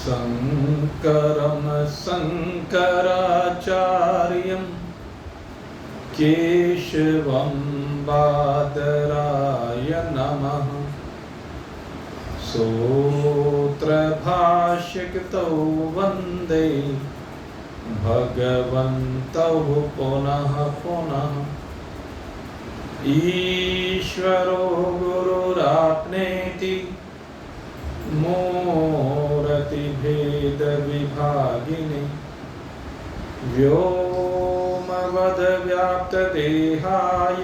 शङ्करं शङ्कराचार्यं केशवं बादराय नमः। सूत्रभाष्यकृतौ वन्दे भगवन्तौ पुनः पुनः। ईश्वरो गुरुरात्मेति मूर्तिभेदविभागिने व्योमवद्व्याप्तदेहाय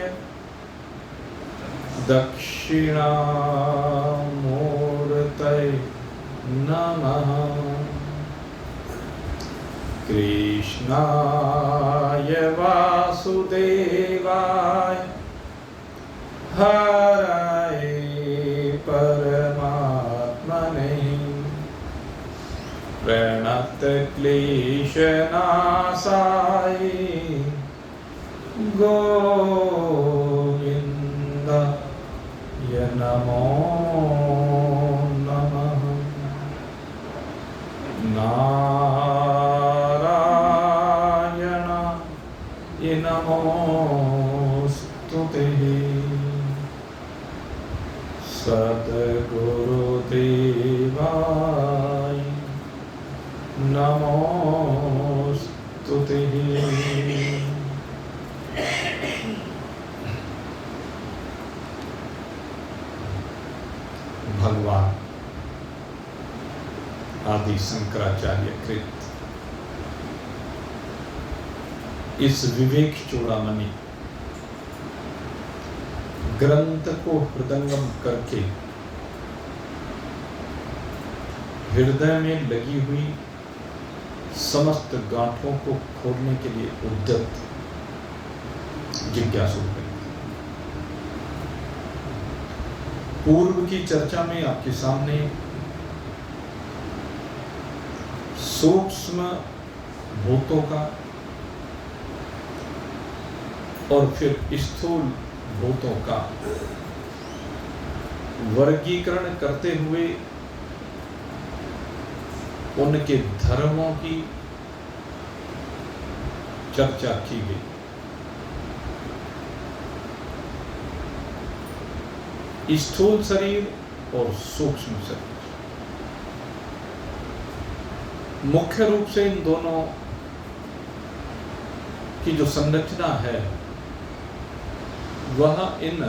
दक्षिणामूर्तये नमः। कृष्णाय वासुदेवाय हरये परमात्मने प्रणतक्लेशनाशाय गोविन्दाय नमो नमः। नारायणाय नमोस्तुते। सद्गुरुदेवाय नमोस्तुते। भगवान आदि शंकराचार्य कृत इस विवेक चूड़ामणि ग्रंथ को हृदयंगम करके हृदय में लगी हुई समस्त गांठों को खोलने के लिए उद्यत जिज्ञासु हैं। पूर्व की चर्चा में आपके सामने सूक्ष्म भूतों का और फिर स्थूल भूतों का वर्गीकरण करते हुए उनके धर्मों की चर्चा की गई। स्थूल शरीर और सूक्ष्म शरीर, मुख्य रूप से इन दोनों की जो संरचना है वह इन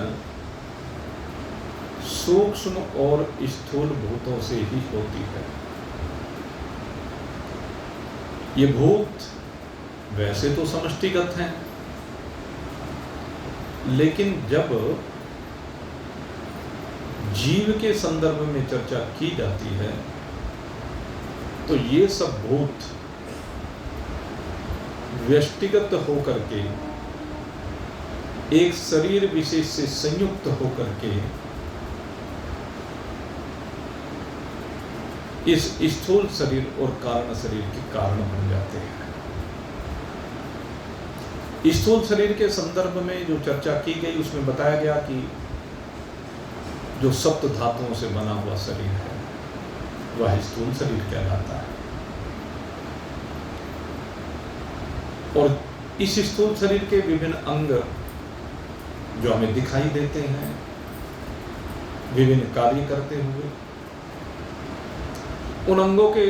सूक्ष्म और स्थूल भूतों से ही होती है। ये भूत वैसे तो समष्टिगत हैं, लेकिन जब जीव के संदर्भ में चर्चा की जाती है तो ये सब भूत व्यष्टिगत होकर के एक शरीर विशेष से संयुक्त होकर के इस स्थूल शरीर और कारण शरीर के कारण बन जाते हैं। स्थूल शरीर के संदर्भ में जो चर्चा की गई उसमें बताया गया कि जो सप्त धातुओं से बना हुआ शरीर है वह स्थूल शरीर कहलाता है। और इस स्थूल शरीर के विभिन्न अंग जो हमें दिखाई देते हैं विभिन्न कार्य करते हुए, उन अंगों के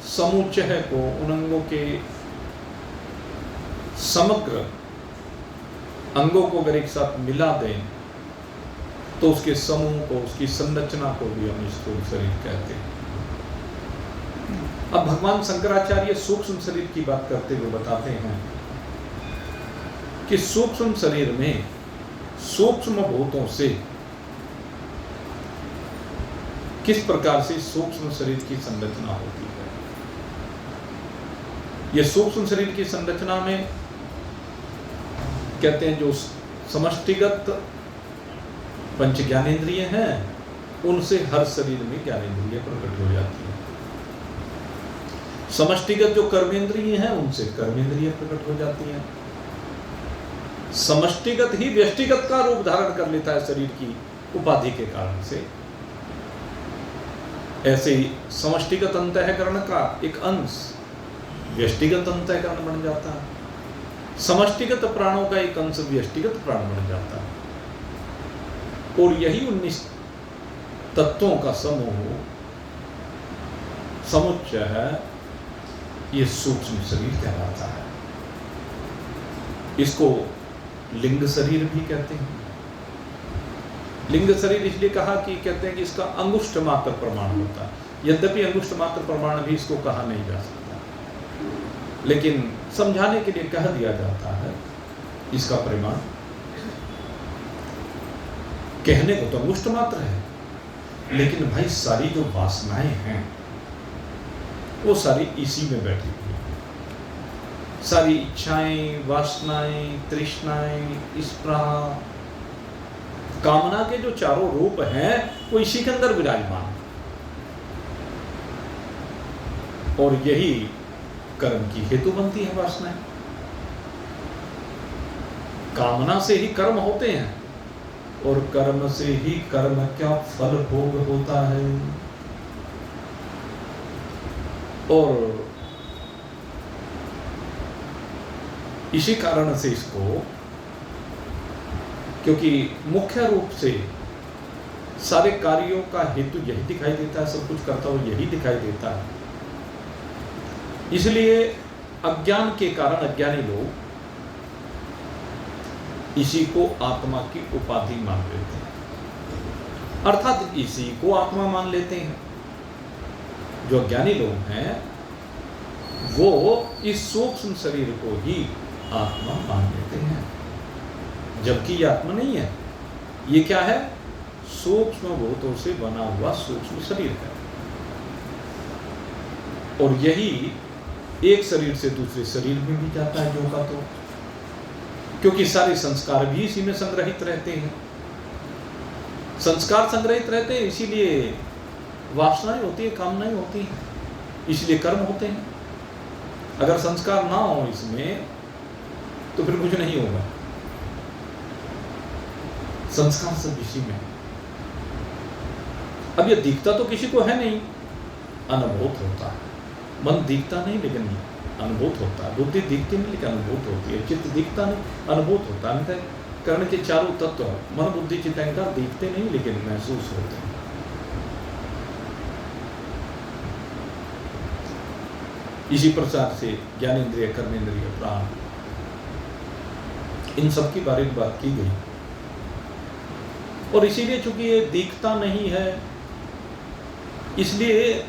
समुच्चय को, उन अंगों के समग्र अंगों को अगर एक साथ मिला दें तो उसके समूह को, उसकी संरचना को भी हम स्थूल शरीर कहते हैं। अब भगवान शंकराचार्य सूक्ष्म शरीर की बात करते हुए बताते हैं कि सूक्ष्म शरीर में सूक्ष्म भूतों से किस प्रकार से सूक्ष्म शरीर की संरचना होती है। यह सूक्ष्म शरीर की संरचना में कहते हैं जो समष्टिगत पंच ज्ञानेंद्रिय हैं उनसे हर शरीर में ज्ञानेंद्रिय प्रकट हो जाती है। समष्टिगत जो कर्मेंद्रिय हैं उनसे कर्मेंद्रिय प्रकट हो जाती हैं। समष्टिगत ही व्यष्टिगत का रूप धारण कर लेता है शरीर की उपाधि के कारण से। ऐसे ही समष्टिगत अंतःकरण का एक अंश व्यष्टिगत अंतःकरण बन जाता है, समष्टिगत प्राणों का एक अंश व्यष्टिगत प्राण बन जाता है, और यही 19 तत्वों का समूह समुच्चय है, ये सूक्ष्म शरीर कहलाता है। इसको लिंग शरीर भी कहते हैं। लिंग शरीर इसलिए कहा कि कहते हैं कि इसका अंगुष्ठ मात्र प्रमाण होता है, यद्यपि अंगुष्ठ मात्र प्रमाण भी इसको कहा नहीं जा सकता, लेकिन समझाने के लिए कह दिया जाता है इसका परिमाण। कहने को तो अंगुष्ठ मात्र है, लेकिन भाई सारी जो वासनाएं हैं वो सारी इसी में बैठी हुई है। सारी इच्छाएं, वासनाएं, तृष्णाएं, स्पृहा, कामना के जो चारों रूप हैं वो इसी के अंदर विराजमान, और यही कर्म की हेतु बनती है वासनाएं। कामना से ही कर्म होते हैं, और कर्म से ही कर्म का फल भोग होता है। और इसी कारण से इसको, क्योंकि मुख्य रूप से सारे कार्यों का हेतु यही दिखाई देता है, सब कुछ करता हुआ यही दिखाई देता है, इसलिए अज्ञान के कारण अज्ञानी लोग इसी को आत्मा की उपाधि मान लेते हैं, अर्थात इसी को आत्मा मान लेते हैं। जो अज्ञानी लोग हैं वो इस सूक्ष्म शरीर को ही आत्मा मान लेते हैं, जबकि ये आत्मा नहीं है। ये क्या है? सूक्ष्म भूतों से बना हुआ सूक्ष्म शरीर है, और यही एक शरीर से दूसरे शरीर में भी जाता है जो का तो, क्योंकि सारे संस्कार भी इसी में संग्रहित रहते हैं। संस्कार संग्रहित रहते हैं, इसीलिए वासनाएं होती है, कामनाएं होती हैं, इसलिए कर्म होते हैं। अगर संस्कार ना हो इसमें तो फिर कुछ नहीं होगा। संस्कार सब इसी में। अब ये दिखता तो किसी को है नहीं, अनुभूत होता है। मन दिखता नहीं लेकिन अनुभूत होता है, बुद्धि दिखती नहीं लेकिन अनुभूत होती है, चित्त दिखता नहीं अनुभूत होता है। कर्ण के चारों तत्व मन बुद्धि चित्त अहंकार दिखते नहीं लेकिन महसूस होते हैं। इसी प्रकार से ज्ञानेंद्रिय, कर्मेंद्रिय, प्राण, इन सब के बारे में बात की गई। और इसीलिए चूंकि ये दिखता नहीं है, इसलिए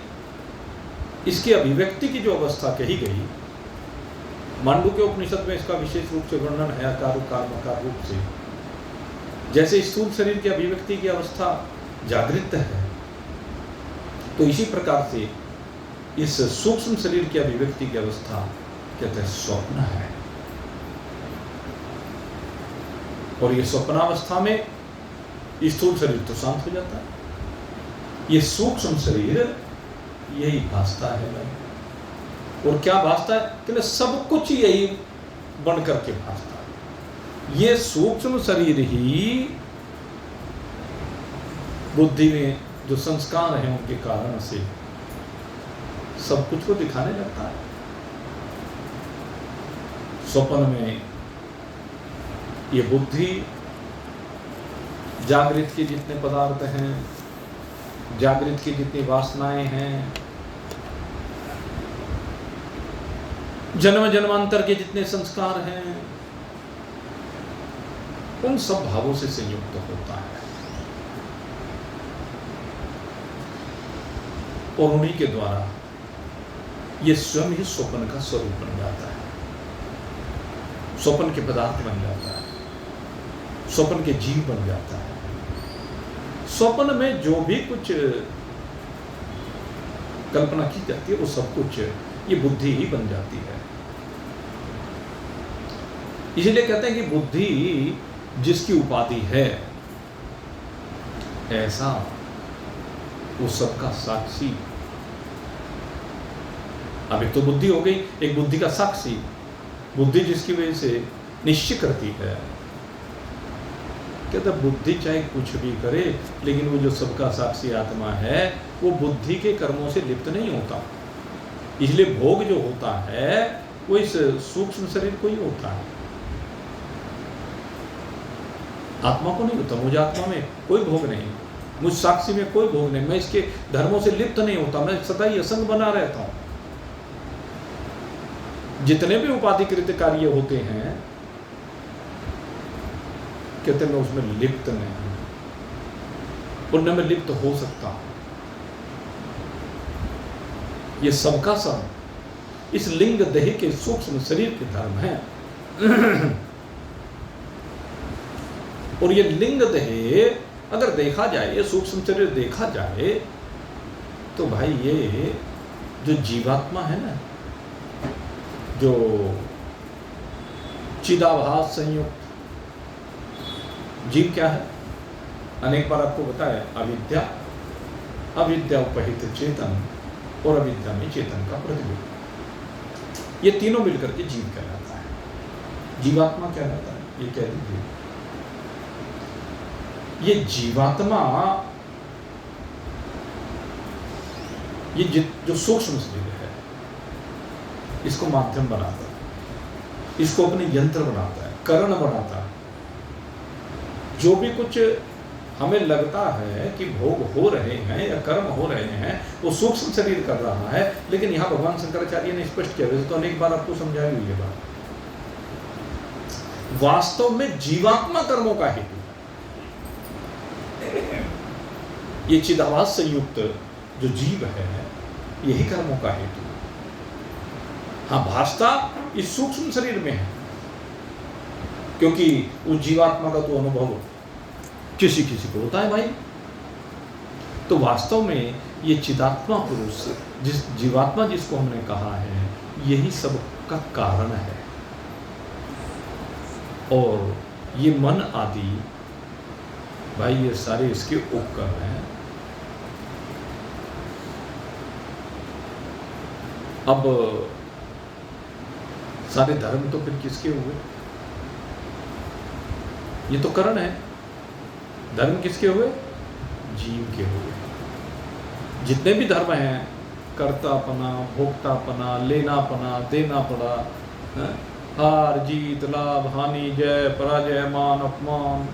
इसकी अभिव्यक्ति की जो अवस्था कही गई, मांडुक्य उपनिषद में इसका विशेष रूप से वर्णन है आकार उकार मकार रूप से। जैसे स्थूल शरीर की अभिव्यक्ति की अवस्था जागृत है, तो इसी प्रकार से इस सूक्ष्म शरीर की अभिव्यक्ति की अवस्था कहते हैं स्वप्न है। और ये स्वप्नावस्था में स्थूल शरीर तो शांत हो जाता है, ये सूक्ष्म शरीर यही भासता है भाई। और क्या भासता है? कि सब कुछ यही बन करके भासता है। ये सूक्ष्म शरीर ही बुद्धि में जो संस्कार हैं उनके कारण से सब कुछ को दिखाने लगता है। स्वप्न में ये बुद्धि, जागृत के जितने पदार्थ हैं, जागृत की जितनी वासनाएं हैं, जन्म जन्मांतर के जितने संस्कार हैं, उन सब भावों से संयुक्त होता है, और उन्हीं के द्वारा ये स्वयं ही स्वप्न का स्वरूप बन जाता है, स्वप्न के पदार्थ बन जाता है, स्वप्न के जीव बन जाता है। स्वप्न में जो भी कुछ कल्पना की जाती है वो सब कुछ ये बुद्धि ही बन जाती है। इसलिए कहते हैं कि बुद्धि जिसकी उपाधि है, ऐसा वो सबका साक्षी। अब एक तो बुद्धि हो गई, एक बुद्धि का साक्षी। बुद्धि जिसकी वजह से निश्चय करती है कहते बुद्धि चाहे कुछ भी करे, लेकिन वो जो सबका साक्षी आत्मा है वो बुद्धि के कर्मों से लिप्त नहीं होता। इसलिए भोग जो होता है वो इस सूक्ष्म शरीर को ही होता है, आत्मा को नहीं होता। मुझे आत्मा में कोई भोग नहीं, मुझ साक्षी में कोई भोग नहीं, मैं इसके धर्मों से लिप्त नहीं होता, मैं सदा ही असंग बना रहता हूं। जितने भी उपाधिकृत कार्य होते हैं कहते मैं उसमें लिप्त नहीं हूं, पुण्य में लिप्त हो सकता हूं। ये सबका सब इस लिंग देह के सूक्ष्म शरीर के धर्म है। और ये लिंग देह अगर देखा जाए, ये सूक्ष्म शरीर देखा जाए तो भाई ये जो जीवात्मा है ना, जो चिदाभास संयुक्त जीव क्या है, अनेक बार आपको बताया, अविद्या, अविद्या उपहित चेतन और अविद्या में चेतन का प्रतिबिंब, ये तीनों मिलकर के जीव कहलाता है, जीवात्मा कहलाता है। ये कह दीजिए ये जीवात्मा, ये जो सूक्ष्म शरीर है इसको माध्यम बनाता है, इसको अपने यंत्र बनाता है, करण बनाता है। जो भी कुछ हमें लगता है कि भोग हो रहे हैं या कर्म हो रहे हैं वो सूक्ष्म शरीर कर रहा है, लेकिन यहाँ भगवान शंकराचार्य ने स्पष्ट किया, वैसे तो अनेक बार आपको समझाई हुई है बात, वास्तव में जीवात्मा कर्मों का हेतु है। ये चिदाभास संयुक्त जो जीव है यही कर्मों का हेतु है। हाँ, भाषता इस सूक्ष्म शरीर में है, क्योंकि उस जीवात्मा का तो अनुभव किसी किसी को होता है भाई। तो वास्तव में ये चिदात्मा पुरुष, जिस जीवात्मा जिसको हमने कहा है, यही सब का कारण है। और ये मन आदि भाई ये सारे इसके उपकरण हैं। अब सारे धर्म तो फिर किसके हुए? ये तो करण है। धर्म किसके हुए? जीव के हुए। जितने भी धर्म हैं, कर्तापना, भोक्तापना, लेनापना, देना पड़ा, हार जीत, लाभ हानि, जय पराजय, मान अपमान,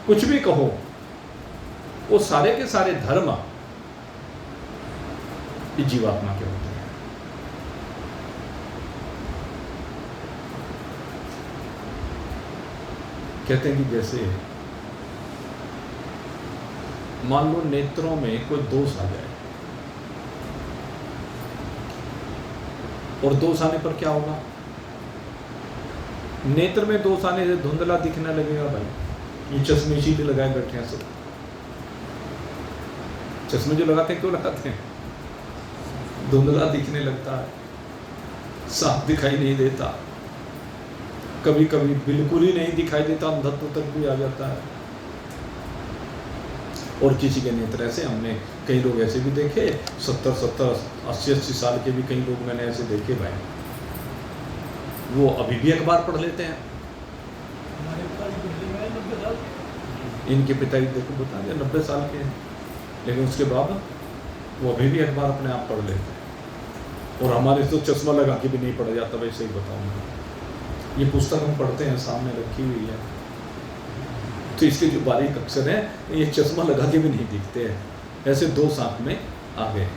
कुछ भी कहो, वो सारे के सारे धर्म ये जीवात्मा के होते हैं। कहते हैं कि जैसे मान लो नेत्रों में कोई दोष आ जाए, और दोष आने पर क्या होगा? नेत्र में दोष आने से धुंधला दिखने लगेगा भाई। ये चश्मे इसीलिए लगाए बैठे हैं सब। चश्मे जो लगाते हैं क्यों लगाते हैं? धुंधला दिखने लगता है, साफ दिखाई नहीं देता, कभी कभी बिल्कुल ही नहीं दिखाई देता, अंधत्व तक भी आ जाता है। और किसी के नेत्र ऐसे, हमने कई लोग ऐसे भी देखे, 70-70, 80-80 साल के भी कई लोग मैंने ऐसे देखे भाई, वो अभी भी अखबार पढ़ लेते हैं। इनके पिताजी देखो बता दिया 90 साल के हैं, लेकिन उसके बाद वो अभी भी अखबार अपने आप पढ़ लेते हैं। और हमारे तो चश्मा लगा के भी नहीं पढ़ा जाता, वैसे ही बताऊंगा। ये पुस्तक हम पढ़ते हैं, सामने रखी हुई है, तो इसके जो बारीक अक्षर हैं ये चश्मा लगा के भी नहीं दिखते हैं, ऐसे दो आंख में आ गए हैं।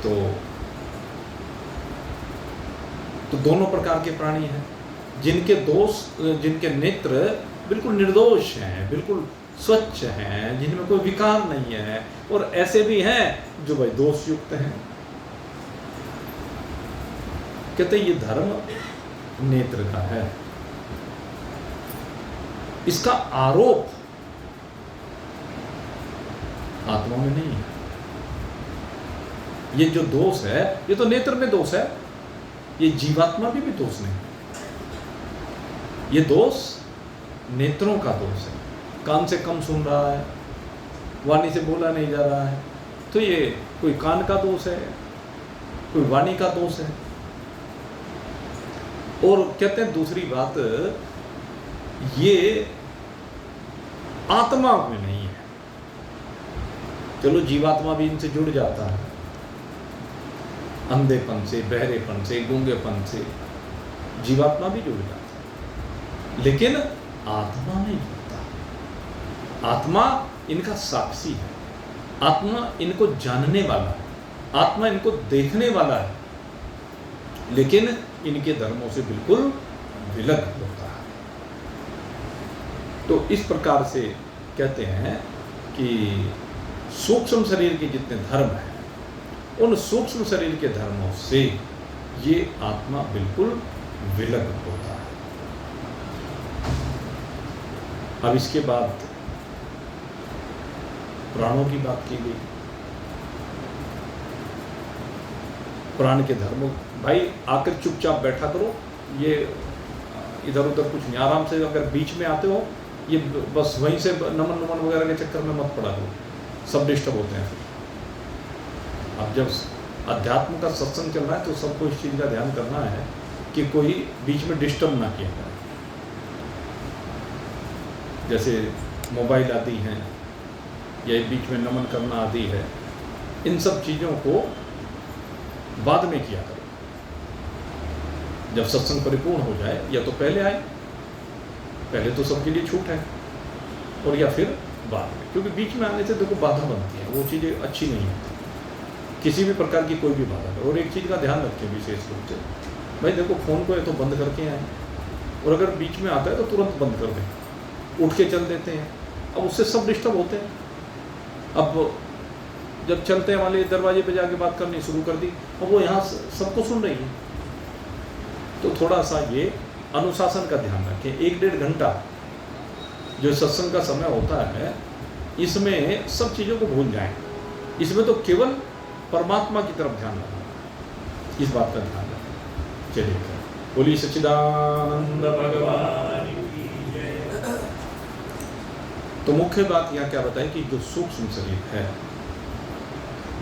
तो दोनों प्रकार के प्राणी हैं, जिनके नेत्र बिल्कुल निर्दोष हैं, बिल्कुल स्वच्छ हैं, जिनमें कोई विकार नहीं है, और ऐसे भी हैं जो भाई दोष युक्त हैं। कहते ये धर्म नेत्र का है, इसका आरोप आत्मा में नहीं है। ये जो दोष है ये तो नेत्र में दोष है, ये जीवात्मा भी दोष नहीं। ये दोष नेत्रों का दोष है, कान से कम सुन रहा है, वाणी से बोला नहीं जा रहा है, तो ये कोई कान का दोष है, कोई वाणी का दोष है। और कहते हैं दूसरी बात ये आत्मा में नहीं है। चलो जीवात्मा भी इनसे जुड़ जाता है, अंधेपन से, बहरेपन से, गूंगेपन से जीवात्मा भी जुड़ जाता है, लेकिन आत्मा नहीं जुड़ता। आत्मा इनका साक्षी है, आत्मा इनको जानने वाला है, आत्मा इनको देखने वाला है, लेकिन इनके धर्मों से बिल्कुल विलग होता है। तो इस प्रकार से कहते हैं कि सूक्ष्म शरीर के जितने धर्म हैं, उन सूक्ष्म शरीर के धर्मों से ये आत्मा बिल्कुल विलग होता है। अब इसके बाद प्राणों की बात की गई। प्राण के धर्मों, भाई आकर चुपचाप बैठा करो, ये इधर उधर कुछ नहीं, आराम से अगर बीच में आते हो ये बस वहीं से नमन नमन वगैरह के चक्कर में मत पड़ा करो, सब डिस्टर्ब होते हैं फिर। अब जब अध्यात्म का सत्संग चल रहा है तो सबको इस चीज़ का ध्यान करना है कि कोई बीच में डिस्टर्ब ना किया जाए। जैसे मोबाइल आदि हैं या बीच में नमन करना आदि है, इन सब चीज़ों को बाद में किया करो। जब सत्संग परिपूर्ण हो जाए या तो पहले आए, पहले तो सबके लिए छूट है, और या फिर बाद में, क्योंकि बीच में आने से देखो बाधा बनती है, वो चीज़ें अच्छी नहीं होती किसी भी प्रकार की, कोई भी बाधा करो। और एक चीज़ का ध्यान रखें विशेष रूप से, भाई देखो फ़ोन को या तो बंद करके आए, और अगर बीच में आता है तो तुरंत बंद कर दें, उठ के चल देते हैं, अब उससे सब डिस्टर्ब होते हैं। अब जब चलते हैं वाले दरवाजे पे जाके बात करनी शुरू कर दी, और वो यहाँ सबको सुन रही है। तो थोड़ा सा ये अनुशासन का ध्यान रखें। 1-1.5 घंटा जो सत्संग का समय होता है, इसमें सब चीज़ों को भूल जाएं। इसमें तो केवल परमात्मा की तरफ ध्यान रखना, इस बात का ध्यान रखें। चलिए, बोलिए सच्चिदानंद भगवान की जय। तो मुख्य बात यहाँ क्या बताएं कि जो सूक्ष्म शरीर है,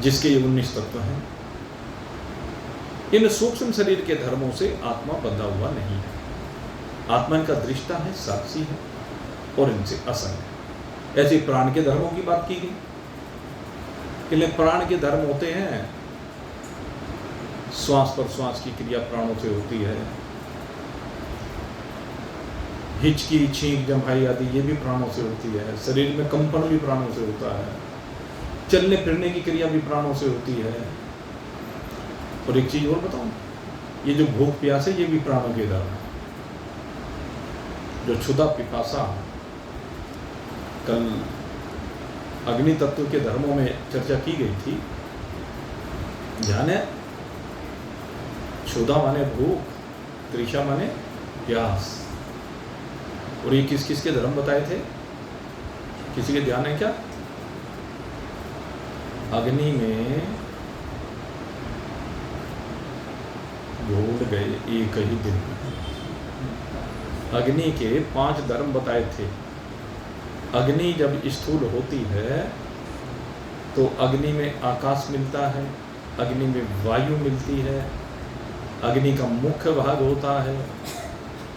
जिसके ये 19 तत्व हैं, इन सूक्ष्म शरीर के धर्मों से आत्मा बंधा हुआ नहीं है। आत्मा इनका दृष्टा है, साक्षी है, और इनसे असंग है। ऐसे प्राण के धर्मों की बात की गई कि प्राण के धर्म होते हैं, श्वास पर श्वास की क्रिया प्राणों से होती है, हिचकी, छींक, जम्हाई आदि ये भी प्राणों से होती है, शरीर में कंपन भी प्राणों से होता है, चलने फिरने की क्रिया भी प्राणों से होती है। और एक चीज और बताऊं, ये जो भूख प्यास है ये भी प्राणों के धर्म है। जो क्षुधा पिपासा, कल अग्नि तत्व के धर्मों में चर्चा की गई थी। ध्यान है, क्षुधा माने भूख, तृषा माने प्यास, और ये किस किस के धर्म बताए थे, किसी के ध्यान है क्या? अग्नि में भूल गए एक ही दिन, अग्नि के 5 धर्म बताए थे। अग्नि जब स्थूल होती है तो अग्नि में आकाश मिलता है, अग्नि में वायु मिलती है, अग्नि का मुख्य भाग होता है,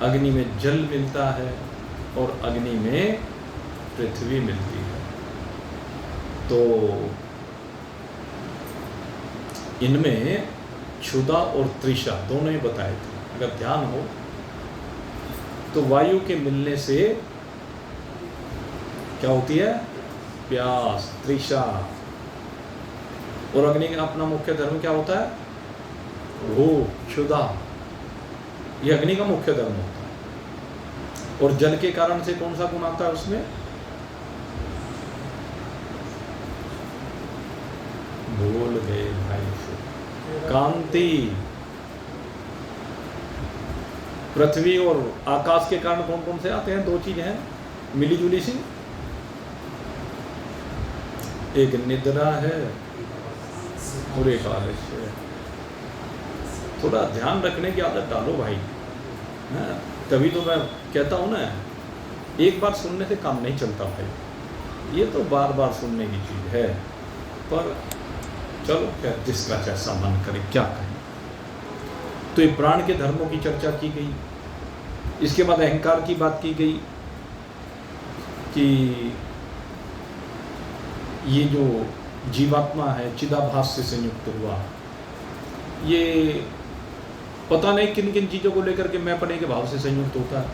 अग्नि में जल मिलता है, और अग्नि में पृथ्वी मिलती है। तो इनमें क्षुधा और तृषा दोनों ही बताए थे। अगर ध्यान हो तो वायु के मिलने से क्या होती है? प्यास, तृषा। और अग्नि का अपना मुख्य धर्म क्या होता है? भूख, क्षुधा। ये अग्नि का मुख्य धर्म होता है। और जल के कारण से कौन सा गुण आता है उसमें? भूल गए भाई से, कांति। पृथ्वी और आकाश के कारण कौन कौन से आते हैं? 2 चीजें हैं मिली जुली सी, एक निद्रा है और एक आलस्य है। थोड़ा ध्यान रखने की आदत डालो भाई, है? तभी तो मैं कहता हूँ ना, एक बार सुनने से काम नहीं चलता भाई, ये तो बार बार सुनने की चीज़ है। पर चलो, क्या जिसका जैसा मन करे, क्या कहें। तो ये प्राण के धर्मों की चर्चा की गई। इसके बाद अहंकार की बात की गई कि ये जो जीवात्मा है चिदाभास से संयुक्त हुआ, ये पता नहीं किन किन चीज़ों को लेकर के मैं पने के भाव से संयुक्त होता है।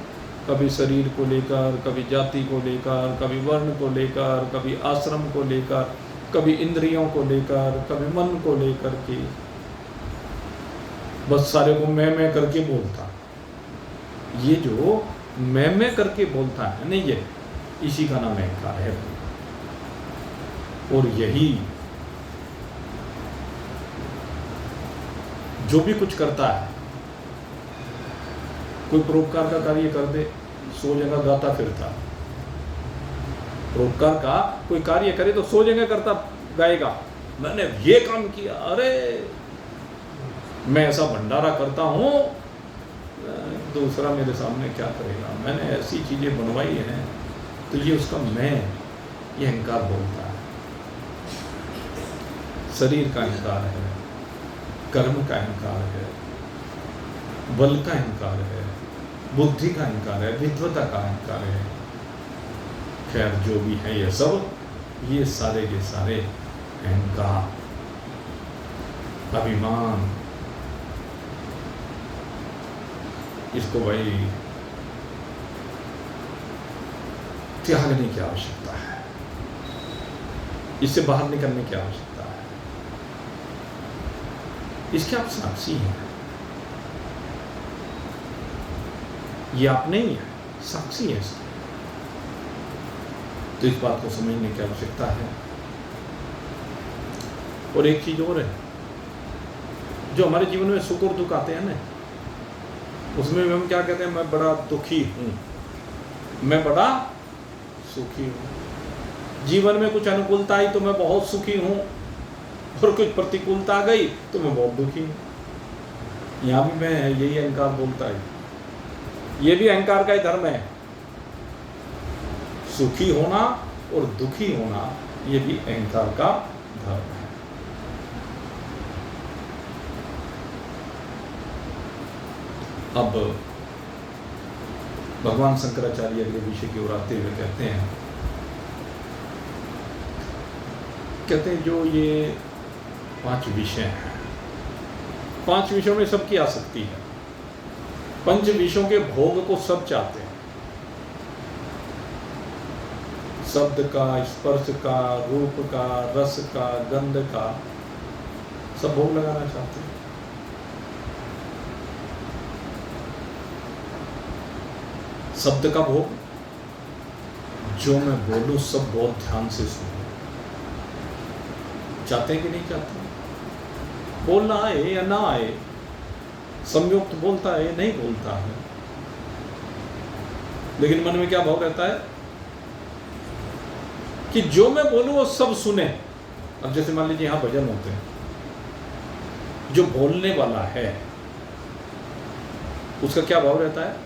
कभी शरीर को लेकर, कभी जाति को लेकर, कभी वर्ण को लेकर, कभी आश्रम को लेकर, कभी इंद्रियों को लेकर, कभी मन को लेकर के, बस सारे को मैं करके बोलता। ये जो मैं करके बोलता है नहीं, ये इसी का नाम अहंकार है। और यही जो भी कुछ करता है, कोई परोपकार का कार्य कर दे, 100 जगह गाता फिरता। परोपकार का कोई कार्य करे तो 100 जगह करता गाएगा, मैंने ये काम किया, अरे मैं ऐसा भंडारा करता हूँ, दूसरा मेरे सामने क्या करेगा, मैंने ऐसी चीज़ें बनवाई हैं। तो ये उसका मैं, ये अहंकार बोलता है। शरीर का अहंकार है, कर्म का अहंकार है, बल का अहंकार है, बुद्धि का अहंकार है, विद्वता का अहंकार है। खैर जो भी है ये सब, ये सारे के सारे अहंकार, अभिमान, इसको भाई त्यागने की आवश्यकता है, इससे बाहर निकलने की आवश्यकता है। इसके आप साक्षी हैं, ये आप नहीं है, साक्षी है इसके। तो इस बात को समझने की आवश्यकता है। और एक चीज और है, जो हमारे जीवन में सुख और दुख आते हैं ना, उसमें हम क्या कहते हैं, मैं बड़ा दुखी हूं, मैं बड़ा सुखी हूं। जीवन में कुछ अनुकूलता आई तो मैं बहुत सुखी हूं, और कुछ प्रतिकूलता आ गई तो मैं बहुत दुखी हूं। यहां भी मैं यही अहंकार बोलता है, ये भी अहंकार का ही धर्म है। सुखी होना और दुखी होना, ये भी अहंकार का धर्म है। अब भगवान शंकराचार्य अगले विषय की ओर आते हुए कहते हैं जो ये 5 विषय हैं, 5 विषयों में सबकी आसक्ति है। 5 विषयों के भोग को सब चाहते हैं, शब्द का, स्पर्श का, रूप का, रस का, गंध का, सब भोग लगाना चाहते हैं। शब्द का भोग, जो मैं बोलूं सब बहुत ध्यान से सुनो। चाहते हैं कि नहीं चाहते? बोलना आए या ना आए, संयुक्त बोलता है नहीं बोलता है, लेकिन मन में क्या भाव रहता है कि जो मैं बोलूं वो सब सुने। अब जैसे मान लीजिए यहां भजन होते हैं, जो बोलने वाला है उसका क्या भाव रहता है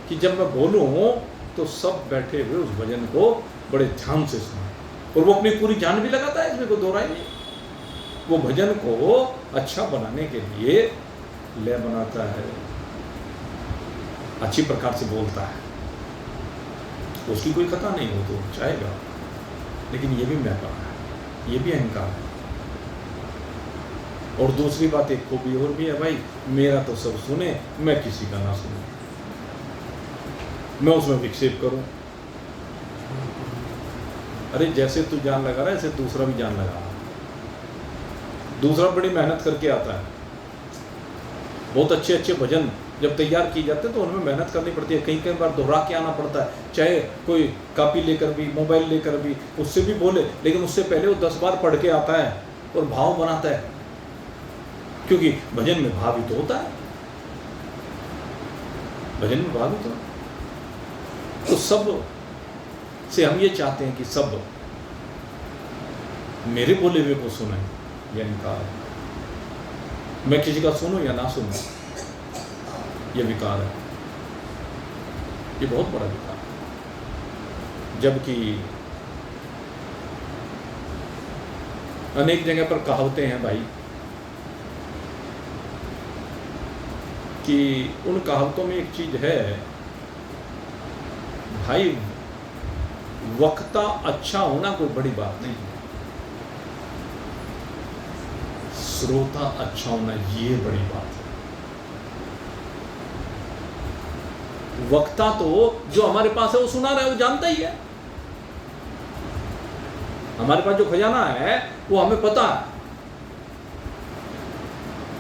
कि जब मैं बोलूं तो सब बैठे हुए उस भजन को बड़े ध्यान से सुने, और वो अपनी पूरी जान भी लगाता है, इसमें कोई दो राय नहीं। वो भजन को अच्छा बनाने के लिए लय बनाता है, अच्छी प्रकार से बोलता है, उसकी कोई कथा नहीं हो तो चाहेगा। लेकिन ये भी मैं कहा है, ये भी अहंकार है। और दूसरी बात एक खूबी और भी है, भाई मेरा तो सब सुने, मैं किसी का ना सुनूं, मैं उसमें विक्षेप करूं। अरे जैसे तू जान लगा रहा है, ऐसे दूसरा भी जान लगा रहा है। दूसरा बड़ी मेहनत करके आता है, बहुत अच्छे अच्छे भजन जब तैयार किए जाते हैं तो उनमें मेहनत करनी पड़ती है, कई बार दोहरा के आना पड़ता है, चाहे कोई कॉपी लेकर भी, मोबाइल लेकर भी, उससे भी बोले, लेकिन उससे पहले वो 10 बार पढ़ के आता है और भाव बनाता है, क्योंकि भजन में भाव ही तो होता है, भजन में भाव ही तो सब से हम ये चाहते हैं कि सब मेरे बोले हुए को सुने, ये इनकार। मैं किसी का सुनूं या ना सुनूं, ये विकार है, ये बहुत बड़ा विकार है। जबकि अनेक जगह पर कहावतें हैं भाई, कि उन कहावतों में एक चीज है भाई वक्ता अच्छा होना कोई बड़ी बात नहीं है, श्रोता अच्छा होना ये बड़ी बात है। वक्ता तो जो हमारे पास है वो सुना रहा है, वो जानता ही है, हमारे पास जो खजाना है वो हमें पता है।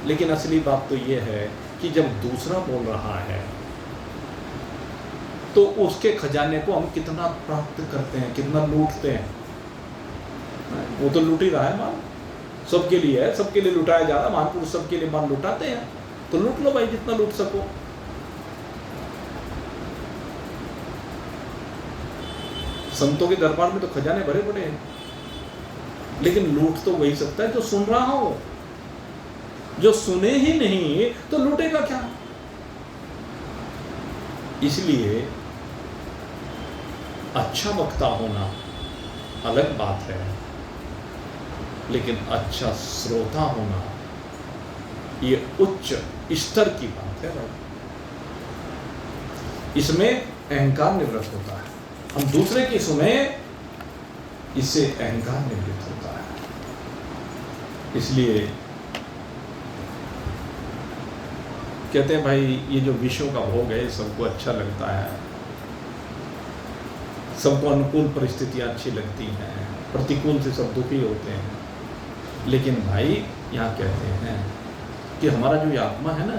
लेकिन असली बात तो ये है कि जब दूसरा बोल रहा है तो उसके खजाने को हम कितना प्राप्त करते हैं, कितना लूटते हैं। वो तो लूट ही रहा है माल, सबके लिए है, सबके लिए लुटाया जा रहा है, महापुरुष सबके लिए माल लुटाते हैं, तो लूट लो भाई जितना लूट सको। संतों के दरबार में तो खजाने भरे पड़े हैं, लेकिन लूट तो वही सकता है जो सुन रहा हो। जो सुने ही नहीं तो लूटेगा क्या? इसलिए अच्छा वक्ता होना अलग बात है, लेकिन अच्छा श्रोता होना ये उच्च स्तर की बात है। इसमें अहंकार निवृत्त होता है, हम दूसरे की सुने, इससे अहंकार निवृत्त होता है। इसलिए कहते हैं भाई ये जो विषयों का भोग है सबको अच्छा लगता है, सबको अनुकूल परिस्थितियां अच्छी लगती हैं, प्रतिकूल से सब दुखी होते हैं। लेकिन भाई यहाँ कहते हैं कि हमारा जो ये आत्मा है ना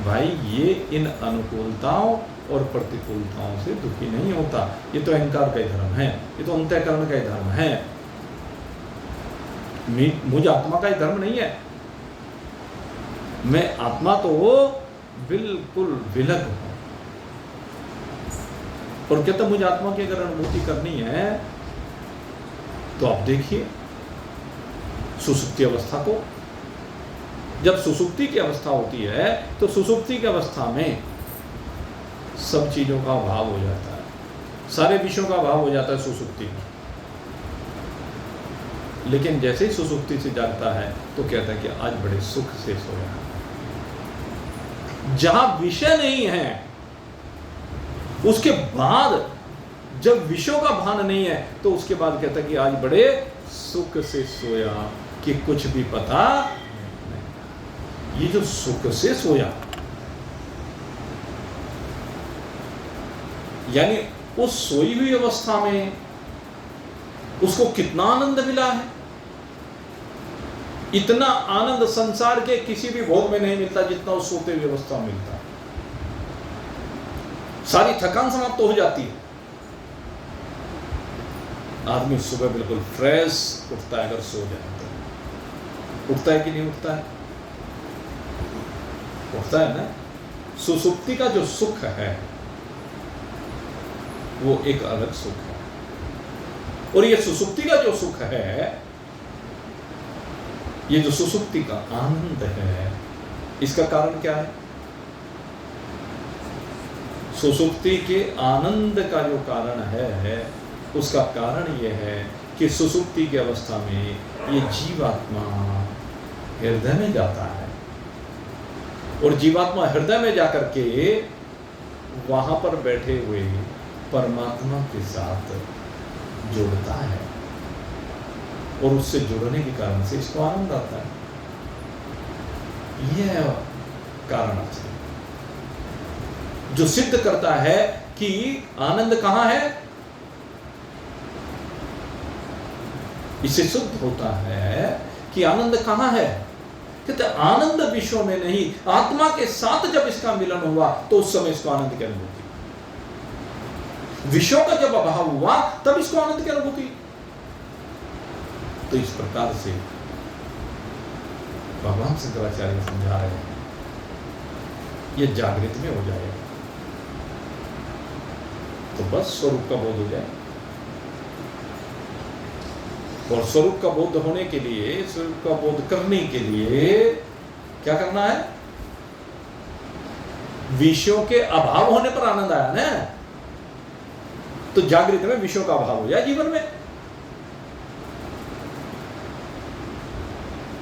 भाई, ये इन अनुकूलताओं और प्रतिकूलताओं से दुखी नहीं होता। ये तो अहंकार का ही धर्म है, ये तो अंतःकरण का ही धर्म है, मुझ आत्मा का ही धर्म नहीं है। मैं आत्मा तो बिल्कुल विलग हूं। और कहता मुझे आत्मा की अगर अनुभूति करनी है तो आप देखिए सुसुप्ति अवस्था को। जब सुसुप्ति की अवस्था होती है तो सुसुप्ति की अवस्था में सब चीजों का अभाव हो जाता है, सारे विषयों का अभाव हो जाता है सुसुप्ति में। लेकिन जैसे ही सुसुप्ति से जागता है तो कहता है कि आज बड़े सुख से सोया। जहां विषय नहीं है उसके बाद, जब विषयों का भान नहीं है तो उसके बाद कहता है कि आज बड़े सुख से सोया कि कुछ भी पता नहीं। ये जो सुख से सोया यानी उस सोई हुई अवस्था में उसको कितना आनंद मिला है। इतना आनंद संसार के किसी भी भोग में नहीं मिलता जितना उस सोते हुई अवस्था में मिलता है। सारी थकान समाप्त हो जाती है, आदमी सुबह बिल्कुल फ्रेश उठता है अगर सो जाए तो। उठता है कि नहीं उठता है? उठता है ना। सुसुप्ति का जो सुख है वो एक अलग सुख है, और ये सुसुप्ति का जो सुख है, ये जो सुसुप्ति का आनंद है, इसका कारण क्या है? सुसुप्ति के आनंद का जो कारण है उसका कारण यह है कि सुसुप्ति की अवस्था में ये जीवात्मा हृदय में जाता है, और जीवात्मा हृदय में जाकर के वहां पर बैठे हुए परमात्मा के साथ जुड़ता है, और उससे जुड़ने के कारण से इसको आनंद आता है। यह कारण है जो सिद्ध करता है कि आनंद कहां है। इससे सिद्ध होता है कि आनंद कहां है। कहते आनंद विश्व में नहीं, आत्मा के साथ जब इसका मिलन हुआ तो उस समय इसको आनंद की अनुभूति। विषयों का जब अभाव हुआ तब इसको आनंद की अनुभूति। तो इस प्रकार से भगवान शंकराचार्य समझा रहे हैं, यह जागृत में हो जाएगा तो बस स्वरूप का बोध हो जाए। और स्वरूप का बोध होने के लिए, स्वरूप का बोध करने के लिए क्या करना है? विषयों के अभाव होने पर आनंद आया ना, तो जागृत में विषयों का अभाव हो जाए जीवन में।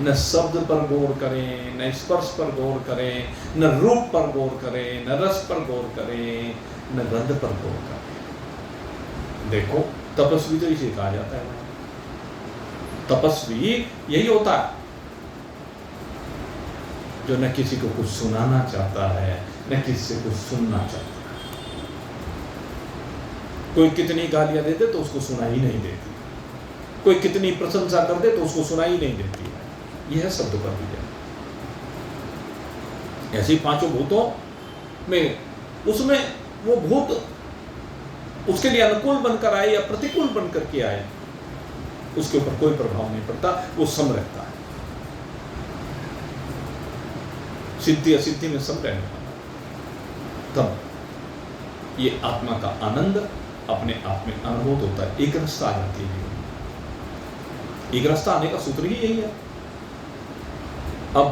न शब्द पर गौर करें, न स्पर्श पर गौर करें, न रूप पर गौर करें, न रस पर गौर करें, न गंध पर होता है। देखो तपस्वी तो इसे कहा जाता है, तपस्वी यही होता है जो न किसी को कुछ सुनाना चाहता है न किसी से कुछ सुनना चाहता है। कोई कितनी गालियां दे दे तो उसको सुनाई नहीं देती, कोई कितनी प्रशंसा कर दे तो उसको सुनाई नहीं देती है। यह है शब्द का विजय। ऐसे पांचों भूतों में उसमें वो भूत उसके लिए अनुकूल बनकर आए या प्रतिकूल बनकर के आए, उसके ऊपर कोई प्रभाव नहीं पड़ता, वो सम रहता है, सिद्धि असिद्धि में सम रहने वाला। तब ये आत्मा का आनंद अपने आप में अनुभूत होता है, एक रस्ता आ जाती है जीवन। एक रास्ता आने का सूत्र ही यही है। अब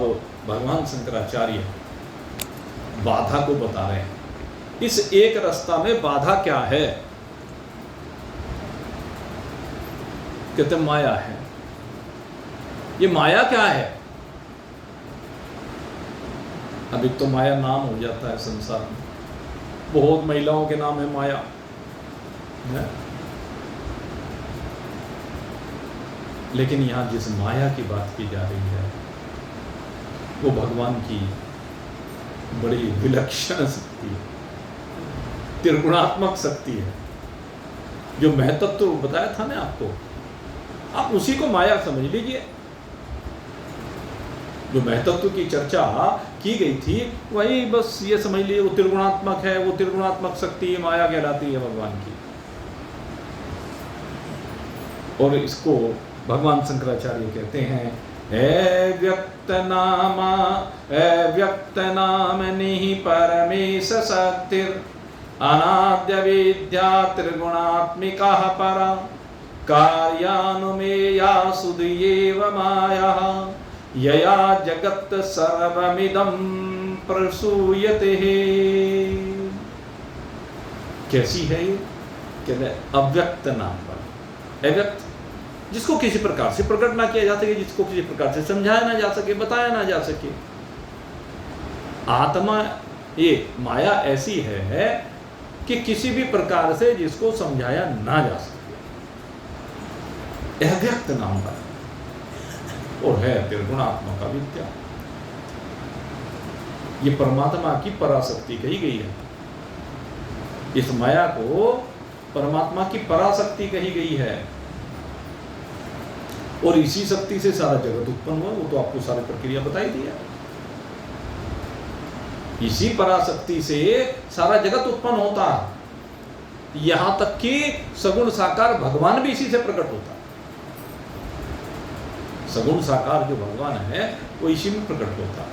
भगवान शंकराचार्य बाधा को बता रहे हैं। इस एक रास्ता में बाधा क्या है? कहते माया है। ये माया क्या है? अभी तो माया नाम हो जाता है संसार में, बहुत महिलाओं के नाम है माया है? लेकिन यहां जिस माया की बात की जा रही है वो भगवान की बड़ी विलक्षण शक्ति है, त्रिगुणात्मक शक्ति है। जो महतत्व तो बताया था ना आपको, आप उसी को माया समझ लीजिए। जो महतत्व की चर्चा की गई थी वही बस ये समझ लीजिए, वो त्रिगुणात्मक है, वो त्रिगुणात्मक शक्ति माया कहलाती है भगवान की। और इसको भगवान शंकराचार्य कहते हैं व्यक्त नामनि परमेश शक्तिर अनाद्य विद्या त्रिगुणात्मिका परा कार्यानुमेया सुदयेव माया यया जगत सर्वमिदं प्रसूयते। कैसी है ये? कहते हैं अव्यक्त नाम पर। अव्यक्त जिसको किसी प्रकार से प्रकट ना किया जा सके, जिसको किसी प्रकार से समझाया ना जा सके, बताया ना जा सके। आत्मा ये माया ऐसी है कि किसी भी प्रकार से जिसको समझाया ना जा सके। अव्यक्त नाम का और है त्रिगुणात्मक विद्या। ये परमात्मा की पराशक्ति कही गई है। इस माया को परमात्मा की पराशक्ति कही गई है। और इसी शक्ति से सारा जगत उत्पन्न हुआ, वो तो आपको सारी प्रक्रिया बताई दी है। इसी पराशक्ति से सारा जगत उत्पन्न होता है, यहां तक कि सगुण साकार भगवान भी इसी से प्रकट होता है। सगुण साकार जो भगवान है वो इसी में प्रकट होता है।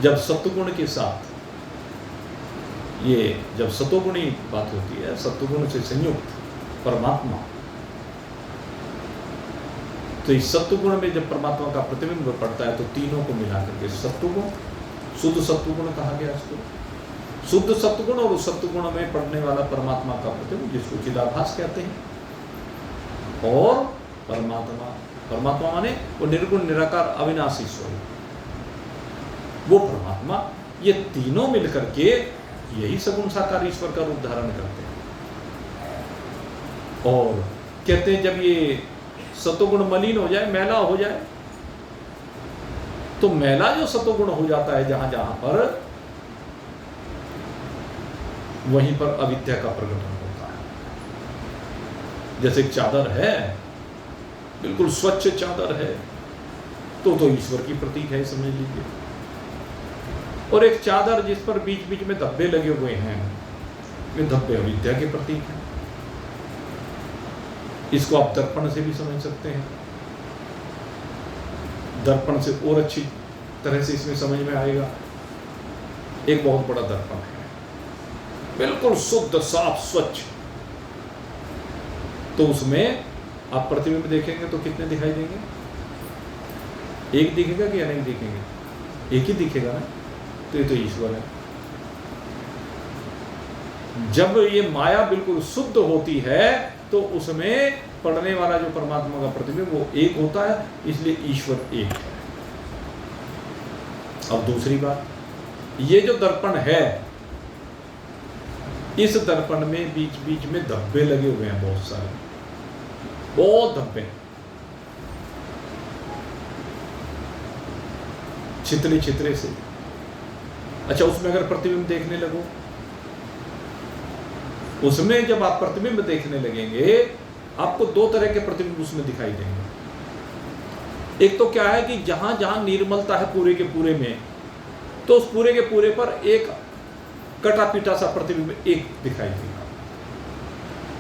जब सत्वगुण के साथ ये जब सतोगुणी बात होती है, सत्वगुण से संयुक्त परमात्मा, तो इस सत्वगुण में जब परमात्मा का प्रतिबिंब पड़ता है तो तीनों को मिलाकर के सत्वगुण, शुद्ध सत्वगुण कहा गया इसको। शुद्ध सत्वगुण और उस सत्वगुण में पड़ने वाला परमात्मा का प्रतिबिंब जिसको चिदाभास कहते हैं। और परमात्मा माने वो निर्गुण निराकार अविनाशी स्वरूप, वो परमात्मा, ये तीनों मिलकर के यही सगुण साकार ईश्वर का रूप धारण करते हैं। और कहते हैं जब ये सतोगुण मलिन हो जाए, मैला हो जाए, तो मैला जो सतोगुण हो जाता है जहां जहां पर, वहीं पर अविद्या का प्रकटन होता है। जैसे एक चादर है, बिल्कुल स्वच्छ चादर है, तो ईश्वर की प्रतीक है समझ लीजिए। और एक चादर जिस पर बीच बीच में धब्बे लगे हुए हैं, ये धब्बे अविद्या के प्रतीक हैं। इसको आप दर्पण से भी समझ सकते हैं। दर्पण से और अच्छी तरह से इसमें समझ में आएगा। एक बहुत बड़ा दर्पण है, बिल्कुल शुद्ध साफ स्वच्छ, तो उसमें आप प्रतिबिंब देखेंगे तो कितने दिखाई देंगे? एक दिखेगा कि अनेक दिखेंगे? एक ही दिखेगा ना। तो ये तो ईश्वर है। जब ये माया बिल्कुल शुद्ध होती है तो उसमें पड़ने वाला जो परमात्मा का प्रतिबिंब वो एक होता है, इसलिए ईश्वर एक है। अब दूसरी बात, ये जो दर्पण है इस दर्पण में बीच बीच में धब्बे लगे हुए हैं, बहुत सारे, बहुत धब्बे, छितरे छितरे से। अच्छा, उसमें अगर प्रतिबिंब देखने लगो, उसमें जब आप प्रतिबिंब देखने लगेंगे, आपको दो तरह के प्रतिबिंब उसमें दिखाई देंगे। एक तो क्या है कि जहां जहां निर्मलता है पूरे के पूरे में, तो उस पूरे के पूरे पर एक कटा पीटा सा प्रतिबिंब एक दिखाई देगा।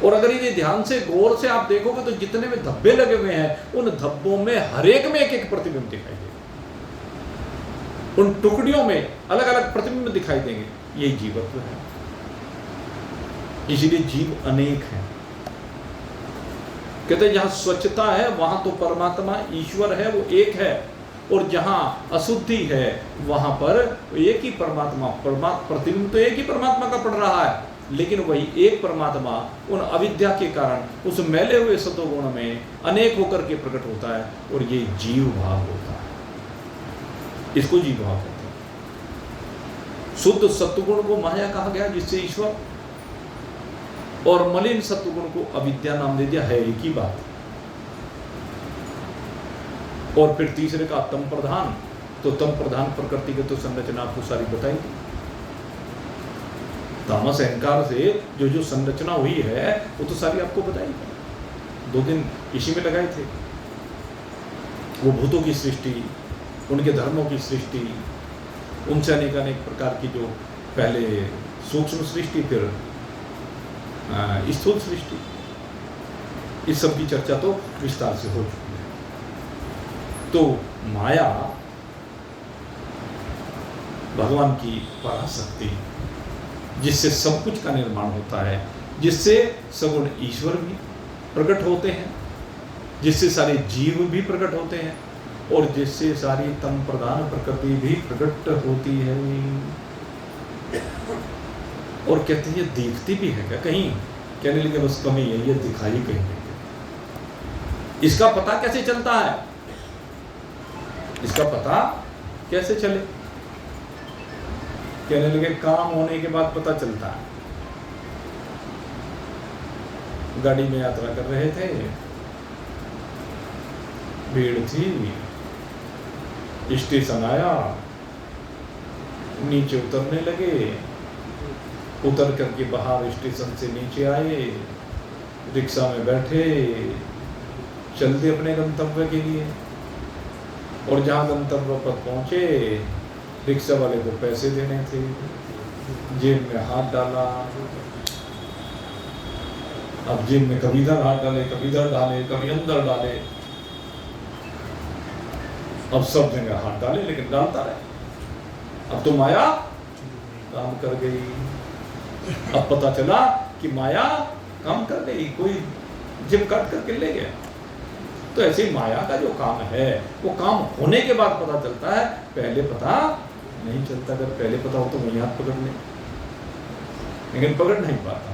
और अगर ये ध्यान से गौर से आप देखोगे तो जितने में धब्बे लगे हुए हैं, उन धब्बों में हर एक में एक एक प्रतिबिंब दिखाई देगा। उन टुकड़ियों में अलग अलग प्रतिबिंब दिखाई देंगे। यही जीवत्व है, इसीलिए जीव अनेक हैं। कहते हैं जहां स्वच्छता है वहां तो परमात्मा ईश्वर है, वो एक है, और जहां अशुद्धि है वहां पर एक ही परमात्मा, प्रतिबिंब तो एक ही परमात्मा का पड़ रहा है, लेकिन वही एक परमात्मा उन अविद्या के कारण उस मैले हुए सतोगुण में अनेक होकर के प्रकट होता है, और ये जीव भाव होता है। इसको जीव भाव कहते हैं। शुद्ध सत्वगुण को माया कहा गया, जिससे ईश्वर, और मलिन सत्वगुण को अविद्या नाम दे दिया, है एक ही बात। और फिर तीसरे का तम प्रधान, तो तम प्रधान प्रकृति की तो संरचना आपको सारी बताई। तामस अहंकार से जो जो संरचना हुई है वो तो सारी आपको बताई। 2 दिन इसी में लगाए थे। वो भूतों की सृष्टि, उनके धर्मों की सृष्टि, उनसे अनेक अनेक प्रकार की जो पहले सूक्ष्म सृष्टि, फिर स्थूल सृष्टि, इस सब की चर्चा तो विस्तार से हो चुकी है। तो माया भगवान की पराशक्ति, जिससे सब कुछ का निर्माण होता है, जिससे सगुण ईश्वर भी प्रकट होते हैं, जिससे सारे जीव भी प्रकट होते हैं, और जिससे सारी तम प्रधान प्रकृति भी प्रकट होती है। और कहते हैं ये दिखती भी है क्या कहीं? कहने लगे बस कमी है, ये दिखाई कहीं नहीं। इसका पता कैसे चलता है? इसका पता कैसे चले? कहने लगे काम होने के बाद पता चलता है। गाड़ी में यात्रा कर रहे थे, भीड़ थी, स्टेशन आया, नीचे उतरने लगे, उतर करके बाहर स्टेशन से नीचे आए, रिक्शा में बैठे, चलते अपने गंतव्य के लिए। और जहाँ गंतव्य पर पहुँचे, रिक्शा वाले को पैसे देने थे, जेब में हाथ डाला। अब जेब में कभी इधर हाथ डाले, कभी इधर डाले, कभी अंदर डाले, अब सब जगह हाथ डाले लेकिन डालता रहे। अब तो माया काम कर गई। अब पता चला कि माया काम कर गई, कोई जेब काट करके ले गया। तो ऐसे ही माया का जो काम है वो काम होने के बाद पता चलता है, पहले पता नहीं चलता। अगर पहले पता हो तो वही हाथ पकड़ ले, लेकिन पकड़ नहीं पाता।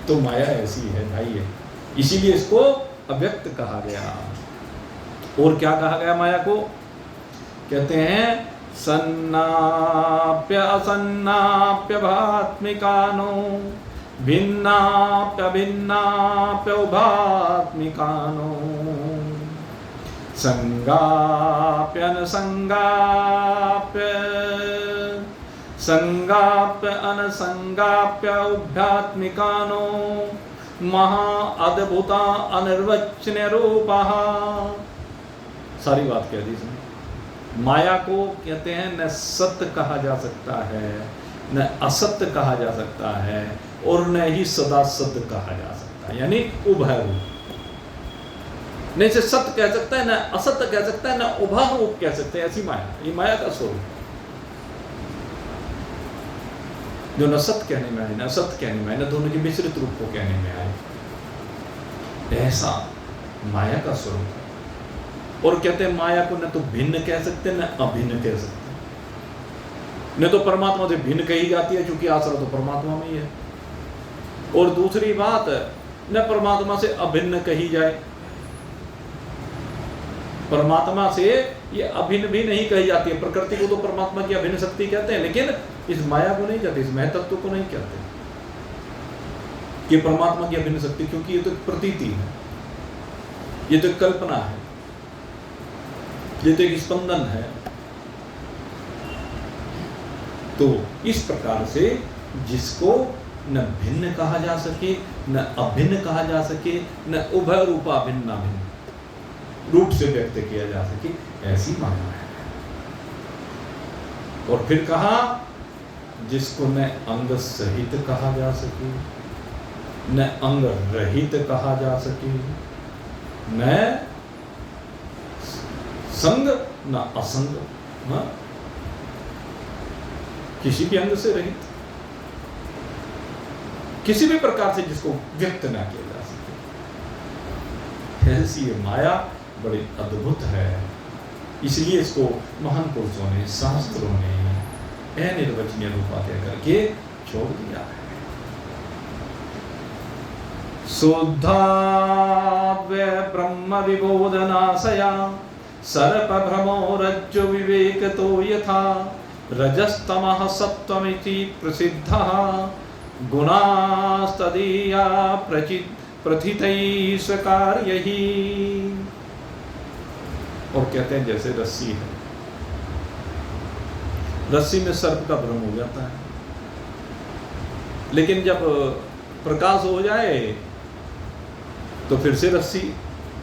तो माया ऐसी है भाई, है इसीलिए इसको अव्यक्त कहा गया। और क्या कहा गया माया को? कहते हैं सन्नाप्य असन्नाप्य भात्मिकानो भिन्नाप्य भिन्नाप्य उभात्मिकानो संगाप्य अनसंगाप्य संगाप्य अनसंगाप्य उभ्यात्मिकानो महा अद्भुता अनिर्वचनीय रूपः। सारी बात कह दी इसमें। माया को कहते हैं न सत्य कहा जा सकता है, न असत्य कहा जा सकता है, और न ही सदा सत्य कहा जा सकता है, यानी उभय रूप। न इसे सत्य कह सकता है, न असत्य कह सकता है, न उभय रूप कह सकते हैं। ऐसी माया, ये माया का स्वरूप जो न सत्य कहने में आए, न असत्य कहने में आए, न दोनों के मिश्रित रूप को कहने में आए, ऐसा माया का स्वरूप है। और कहते हैं माया को न तो भिन्न कह सकते, न अभिन्न कह सकते। न तो परमात्मा से भिन्न कही जाती है, क्योंकि आश्रय तो परमात्मा में ही है। और दूसरी बात, न परमात्मा से अभिन्न कही जाए। परमात्मा से ये अभिन्न भी नहीं कही जाती है। प्रकृति को तो परमात्मा की अभिन्न शक्ति कहते हैं, लेकिन इस माया को नहीं कहते, इस महतत्व को नहीं कहते। कि परमात्मा की अभिन्न शक्ति, क्योंकि ये तो एक प्रतीति है, ये तो एक कल्पना है, ये तो एक स्पंदन है। तो इस प्रकार से जिसको न भिन्न कहा जा सके, न अभिन्न कहा जा सके, न उभय रूपा भिन्न अभिन्न रूप से व्यक्त किया जा सके, ऐसी माया है। और फिर कहा जिसको न अंग सहित कहा जा सके, न अंग रहित कहा जा सके, न संग न असंग, न किसी भी अंग से रहित, किसी भी प्रकार से जिसको व्यक्त ना किया जा सके, ऐसी ये माया बड़ी अद्भुत है। इसलिए इसको महान पुरुषों ने, शास्त्रों ने अनिर्वचनीय रूपा कह करके छोड़ दिया है। शुद्धाद्वय ब्रह्म विबोधनाशया सर्प भ्रमो रज्जु विवेकतो यथा रजस्तमः सत्त्वमिति प्रसिद्धः गुणास्तदीया प्रथितैः स्वकार्यैः। और कहते हैं जैसे रस्सी है, रस्सी में सर्प का भ्रम हो जाता है, लेकिन जब प्रकाश हो जाए तो फिर से रस्सी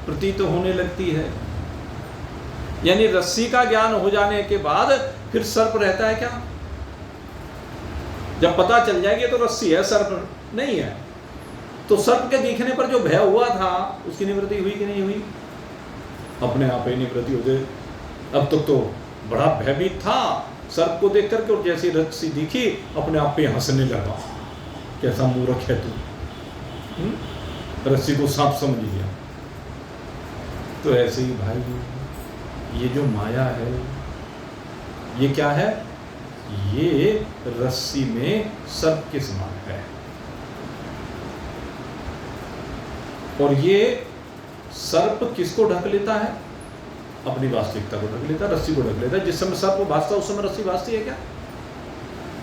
प्रतीत होने लगती है। यानी रस्सी का ज्ञान हो जाने के बाद फिर सर्प रहता है क्या? जब पता चल जाएगी तो रस्सी है, सर्प नहीं है। तो सर्प के दिखने पर जो भय हुआ था उसकी निवृत्ति हुई कि नहीं हुई? अपने आप ही निवृत्ति हो गई। अब तक तो बड़ा भयभीत था सर्प को देख करके, और जैसी रस्सी दिखी अपने आप पे हंसने लगा, कैसा मूर्ख है तू, रस्सी को सांप समझ लिया। तो ऐसे ही भाई ये जो माया है ये क्या है? ये रस्सी में सर्प के समान है। और ये सर्प किसको ढक लेता है? अपनी वास्तविकता को ढक लेता है, रस्सी को ढक लेता है। जिस समय सर्प भासता है उस समय रस्सी भासती है क्या?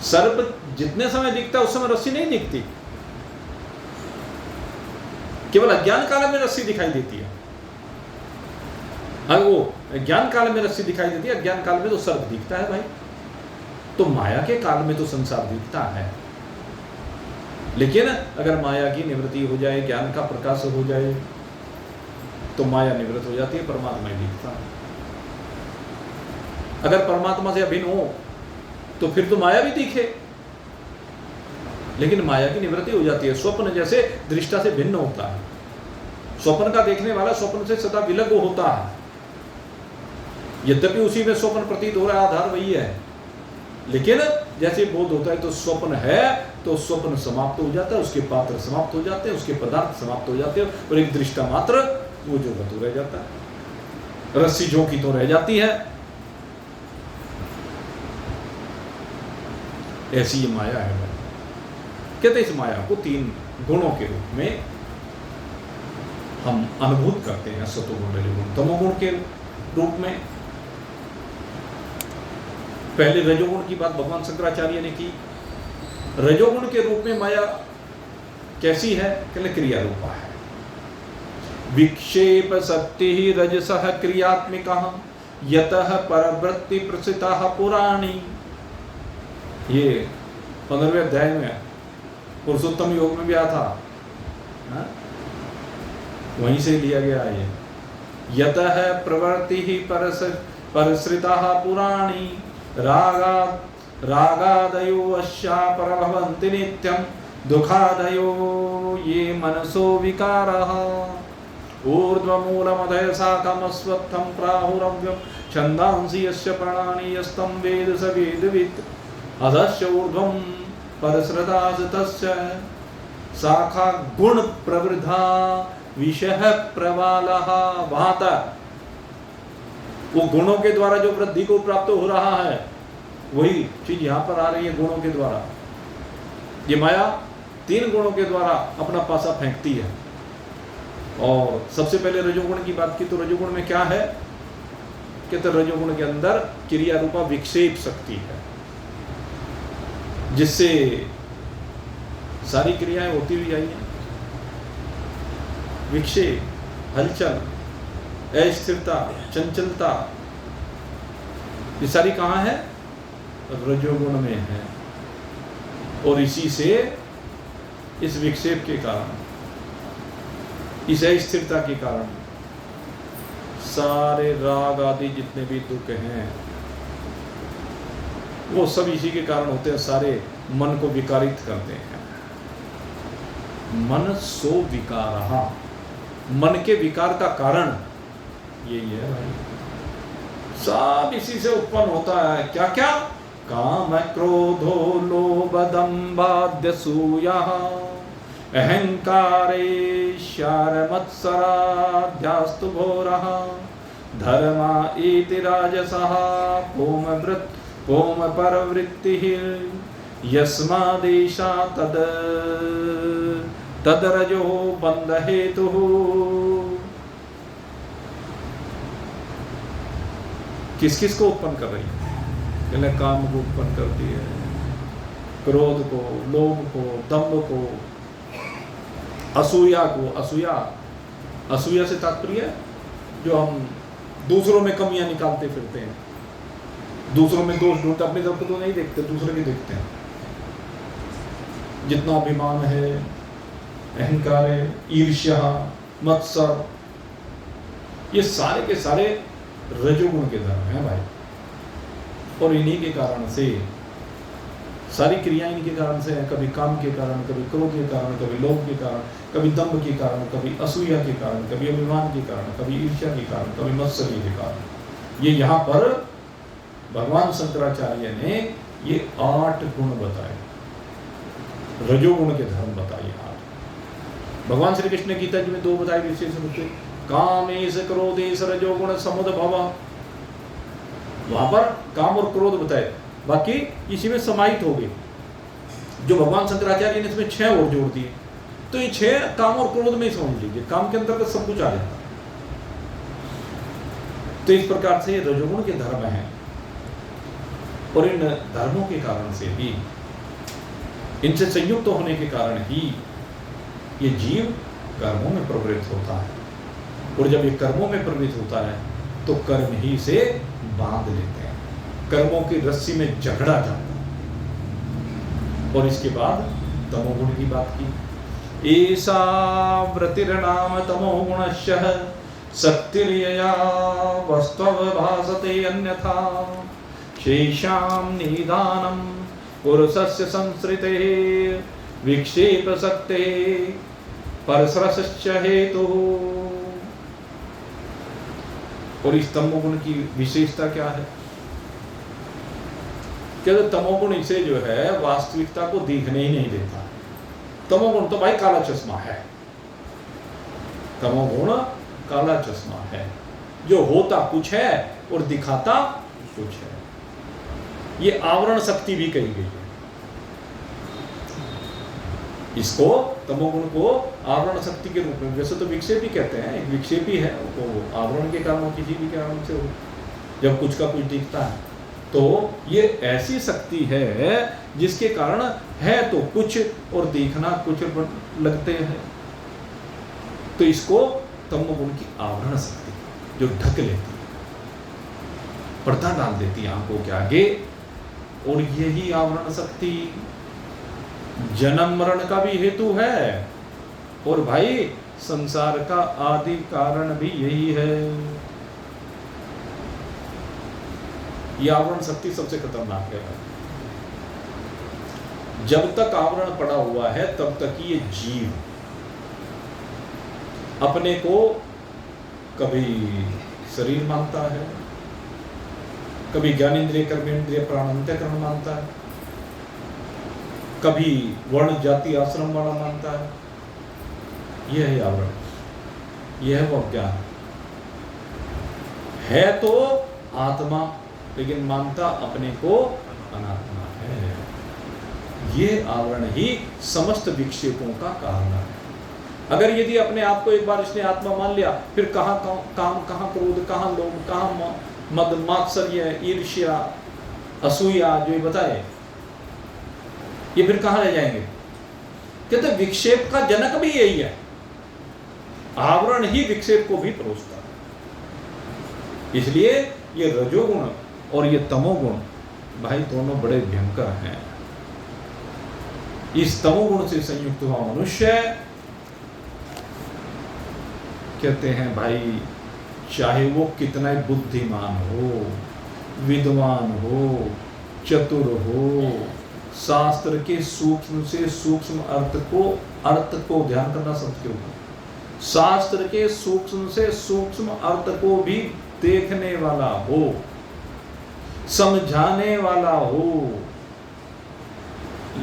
सर्प जितने समय दिखता है उस समय रस्सी नहीं दिखती, केवल अज्ञान काल में रस्सी दिखाई देती है। अगर वो ज्ञान काल में रस्सी दिखाई देती है, अज्ञान काल में तो सर्प दिखता है भाई। तो माया के काल में तो संसार दिखता है, लेकिन अगर माया की निवृत्ति हो जाए, ज्ञान का प्रकाश हो जाए, तो माया निवृत्त हो जाती है, परमात्मा ही दिखता है। अगर परमात्मा से अभिन्न हो तो फिर तो माया भी दिखे, लेकिन माया की निवृत्ति हो जाती है। स्वप्न जैसे दृष्टा से भिन्न होता है, स्वप्न का देखने वाला स्वप्न से सदा विलग होता है। यद्यपि उसी में स्वप्न प्रतीत हो रहा है, आधार वही है, लेकिन जैसे बोध होता है तो स्वप्न है तो स्वप्न समाप्त हो जाता है, उसके पात्र समाप्त हो जाते हैं, उसके पदार्थ समाप्त हो जाते हैं, और एक दृष्टा मात्र वो जो बतू रह जाता है। रस्सी जो की तो रह जाती है। ऐसी ये माया है। कहते इस माया को तीन गुणों के रूप में हम अनुभूत करते हैं, सतोगुण, रजोगुण, तमोगुण के रूप में। पहले रजोगुण की बात भगवान शंकराचार्य ने की। रजोगुण के रूप में माया कैसी है? कहले क्रिया रूपा है। विक्षेप शक्ति ही रजसः क्रियात्मिकः यतः परवृत्ति प्रसितः पुराणी। ये 15वें अध्याय में पुरुषोत्तम योग में भी आया था, वहीं से लिया गया है। ये यतः प्रवृत्ति ही परसृतः पुराणी रागादयो अश्या परभवन्ति नित्यं दुखादयो ये मनसो विकारः ऊर्ध्वमूलमधः शाखमस्वत्थं प्राहुरव्यं छन्दांसि यस्य प्राणानि यस्तं वेद स वेदवित् अधस्य ऊर्ध्वं परसृतास् तस्य शाखा गुण प्रवृद्धा विषयः प्रवालः। वहां तक वो गुणों के द्वारा जो वृद्धि को प्राप्त हो रहा है वही चीज यहाँ पर आ रही है गुणों के द्वारा। ये माया तीन गुणों के द्वारा अपना पासा फेंकती है। और सबसे पहले रजोगुण की बात की तो रजोगुण में क्या है? कहते रजोगुण के अंदर क्रिया रूपा विक्षेप शक्ति है, जिससे सारी क्रियाएं होती हुई आई हैं। विक्षेप, हलचल, अस्थिरता, चंचलता, ये सारी कहाँ है? रजोगुण में है। और इसी से, इस विक्षेप के कारण, इस अस्थिरता के कारण सारे राग आदि जितने भी दुख हैं वो सब इसी के कारण होते हैं। सारे मन को विकारित करते हैं। मन सो विकारहा, मन के विकार का कारण यही है भाई। सब इसी से उत्पन्न होता है। क्या क्या? काम क्रोधो लोभ दंभाद्यसूयः अहंकारेश्वर मत्सराध्यास्तु घोरः धर्मा इति राजसः पोम परवृत्तिः यस्मादेशा तदरजो बंध हेतुः। किस किस को उत्पन्न कर रही है? काम को उत्पन्न करती है, क्रोध को, लोभ को, दंभ को, असूया को। असूया से तात्पर्य जो हम दूसरों में कमियां निकालते फिरते हैं, दूसरों में दोष ढूंढते, अपनी तरफ तो नहीं देखते, दूसरे की देखते हैं। जितना अभिमान है, अहंकार है, ईर्ष्या, मत्सर, ये सारे के सारे रजोगुण के धर्म हैं भाई। और इन्हीं के कारण से सारी क्रियाएं इनके कारण से हैं। कभी काम के कारण, कभी क्रोध के कारण, कभी लोभ के कारण, कभी दंभ के कारण, कभी असूया के कारण, कभी अभिमान के कारण, कभी ईर्ष्या के कारण, कभी मत्सर्य के कारण। ये यहाँ पर भगवान शंकराचार्य ने ये 8 गुण बताए, रजोगुण के धर्म बताए। 8 भगवान श्री कृष्ण ने गीता जी में 2 बताए विशेष रूप से। कामेश क्रोधेश रजोगुण समुद्भव, वहां पर काम और क्रोध बताए, बाकी इसी में समाहित हो गए। जो भगवान शंकराचार्य ने इसमें 6 और जोड़ दिए, तो ये 6 काम और क्रोध में ही समझ लीजिए। काम के अंतर्गत सब कुछ आ जाता। तो इस प्रकार से ये रजोगुण के धर्म हैं। और इन धर्मों के कारण से भी, इनसे संयुक्त होने के कारण ही ये जीव कर्मों में प्रवृत्त होता है। और जब ये कर्मों में प्रवृत्त होता है तो कर्म ही से बांध लेते हैं, कर्मों की रस्सी में जकड़ा जाता है। और इसके बाद तमोगुण की बात की। ऐसा वृत्तिर्नाम तमोगुणस्य शक्तिर्यया वस्तव भासते अन्यथा शेषां निदानं पुरुषस्य संसृते विक्षेप शक्ते परसरस्य हेतुः। और इस तमोगुण की विशेषता क्या है? कहते तमोगुण इसे जो है वास्तविकता को दिखने ही नहीं देता। तमोगुण तो भाई काला चश्मा है। तमोगुण काला चश्मा है, जो होता कुछ है और दिखाता कुछ है। ये आवरण शक्ति भी कही गई है। इसको, तमोगुण को आवरण शक्ति के रूप में, वैसे तो विक्षेप ही कहते हैं, एक विक्षेप ही है, तो आवरण के कारण हो, किसी भी कारण से हो, जब कुछ का कुछ दिखता है। तो ये ऐसी शक्ति है जिसके कारण है तो कुछ और दिखना कुछ लगते हैं। तो इसको तमोगुण की आवरण शक्ति, जो ढक लेती है, पर्दा डाल देती है आंखों के आगे। और यही आवरण शक्ति जन्म मरण का भी हेतु है, और भाई संसार का आदि कारण भी यही है। यह आवरण शक्ति सबसे खतरनाक है। जब तक आवरण पड़ा हुआ है तब तक ये जीव अपने को कभी शरीर मानता है, कभी ज्ञानेंद्रिय कर्मेंद्रिय प्राणांतकरण मानता है, कभी वर्ण जाति आश्रम वाला मानता है। यह है आवरण, यह है वो अज्ञान। है तो आत्मा, लेकिन मानता अपने को अनात्मा है। ये आवरण ही समस्त विक्षेपों का कारण है। अगर यदि अपने आप को एक बार इसने आत्मा मान लिया, फिर कहाँ काम, कहाँ क्रोध, कहाँ लोभ, कहाँ मद मात्सर्य, ईर्ष्या, असूया, जो ये बताए, ये फिर कहाँ रह जाएंगे? कहते विक्षेप का जनक भी यही है। आवरण ही विक्षेप को भी परोसता है। इसलिए ये रजोगुण और ये तमोगुण भाई दोनों बड़े भयंकर हैं। इस तमोगुण से संयुक्त हुआ मनुष्य कहते हैं भाई चाहे वो कितना ही बुद्धिमान हो, विद्वान हो, चतुर हो, शास्त्र के सूक्ष्म से सूक्ष्म अर्थ को ध्यान करना शब्द के ऊपर, शास्त्र के सूक्ष्म से सूक्ष्म अर्थ को भी देखने वाला हो, समझाने वाला हो,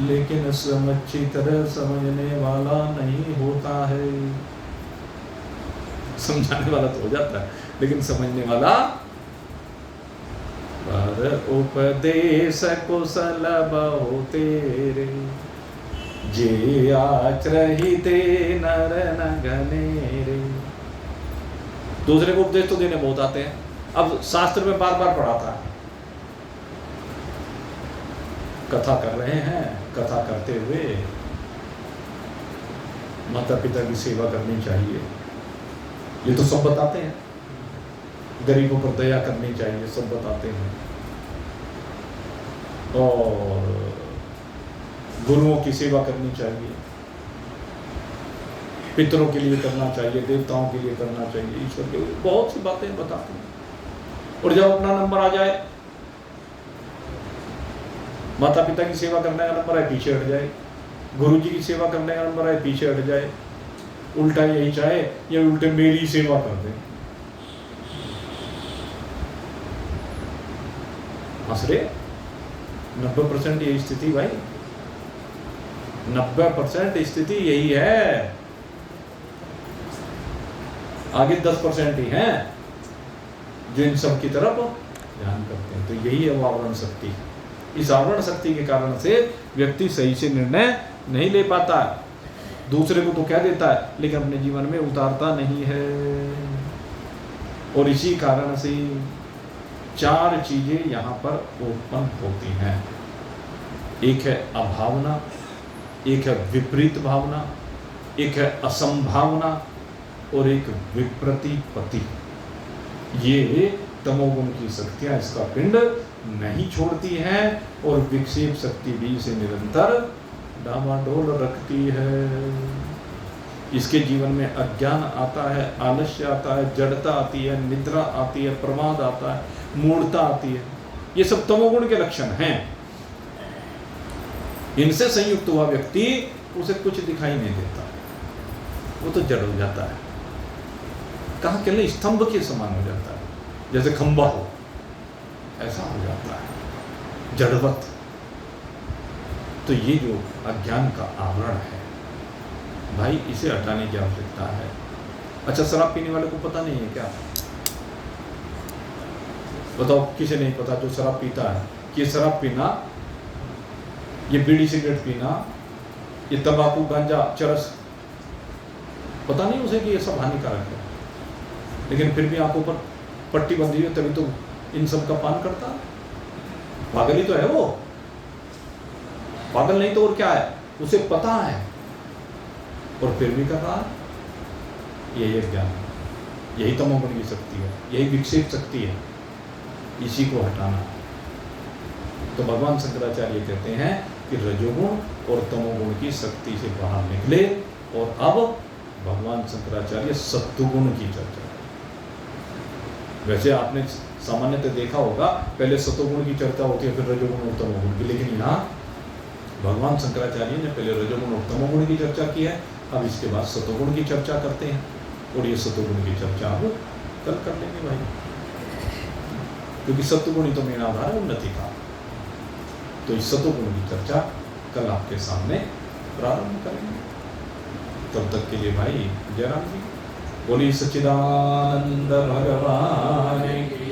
लेकिन अच्छी तरह समझने वाला नहीं होता है। समझाने वाला तो हो जाता है, लेकिन समझने वाला पर उपदेश कुशल बहु तेरे, जे आचरहिते नर न घनेरे। दूसरे को उपदेश तो देने बहुत आते हैं। अब शास्त्र में बार बार पढ़ाता है, कथा कर रहे हैं, कथा करते हुए माता पिता की सेवा करनी चाहिए, ये तो सब बताते हैं। गरीबों पर दया करनी चाहिए, सब बताते हैं। और गुरुओं की सेवा करनी चाहिए, पितरों के लिए करना चाहिए, देवताओं के लिए करना चाहिए, ईश्वर के लिए बहुत सी बातें बताते हैं। और जब अपना नंबर आ जाए, माता पिता की सेवा करने का नंबर है, पीछे हट जाए, गुरु जी की सेवा करने का नंबर है, पीछे हट जाए, उल्टा यही चाहे या उल्टे मेरी सेवा कर दे। हंस रहे 90% यही स्थिति भाई, 90% स्थिति यही है। आगे 10% ही हैं जो इन सब की तरफ ध्यान करते हैं। तो यही है वो आवरण शक्ति। इस आवरण शक्ति के कारण से व्यक्ति सही से निर्णय नहीं ले पाता है, दूसरे को तो कह देता है लेकिन अपने जीवन में उतारता नहीं है। और इसी कारण से 4 चीजें यहाँ पर उत्पन्न होती हैं। एक है अभावना, एक है विपरीत भावना, एक है असंभावना और एक विप्रतिपत्ति। ये तमोगुण की शक्तियां इसका पिंड नहीं छोड़ती हैं और विक्षेप शक्ति भी इसे निरंतर डामाडोल रखती है। इसके जीवन में अज्ञान आता है, आलस्य आता है, जड़ता आती है, निद्रा आती है, प्रमाद आता है, मूढ़ता आती है। ये सब तमोगुण के लक्षण हैं। इनसे संयुक्त हुआ व्यक्ति, उसे कुछ दिखाई नहीं देता, वो तो जड़ हो जाता है। कहाँ के लिए स्तंभ के समान हो जाता है, जैसे खंबा हो ऐसा हो जाता है, जड़वत। तो ये जो अज्ञान का आवरण है भाई, इसे हटाने की आवश्यकता है। अच्छा, शराब पीने वाले को पता नहीं है क्या? बताओ, किसे नहीं पता जो शराब पीता है कि ये शराब पीना, ये बीड़ी सिगरेट पीना, ये तंबाकू गांजा चरस, पता नहीं उसे कि ये सब हानिकारक है, लेकिन फिर भी आंखों पर पट्टी बंधी है तभी तो इन सब का पान करता है। पागल ही तो है वो, पागल नहीं तो और क्या है, उसे पता है और फिर भी कर रहा है। यही ज्ञान, यही तमोगुण की शक्ति है, यही विक्षेप शक्ति है, इसी को हटाना। तो भगवान शंकराचार्य कहते हैं कि रजोगुण और तमोगुण की शक्ति से बाहर निकले। और अब भगवान शंकराचार्य सत्वगुण की चर्चा। वैसे आपने सामान्यतः देखा होगा, पहले सत्वगुण की चर्चा होती है, फिर रजोगुण और तमोगुण की, लेकिन यहाँ भगवान शंकराचार्य ने पहले रजोगुण और तमोगुण की चर्चा की है, अब इसके बाद सत्वगुण की चर्चा करते हैं। और ये सत्वगुण की चर्चा अब कल कर लेंगे भाई, क्योंकि सत्वगुण ही तो मेन आधार है उन्नति का। तो इस सत्वगुण की चर्चा कल आपके सामने प्रारंभ करेंगे। तब तक के लिए भाई जयराम जी बोली सच्चिदानंद भगवान की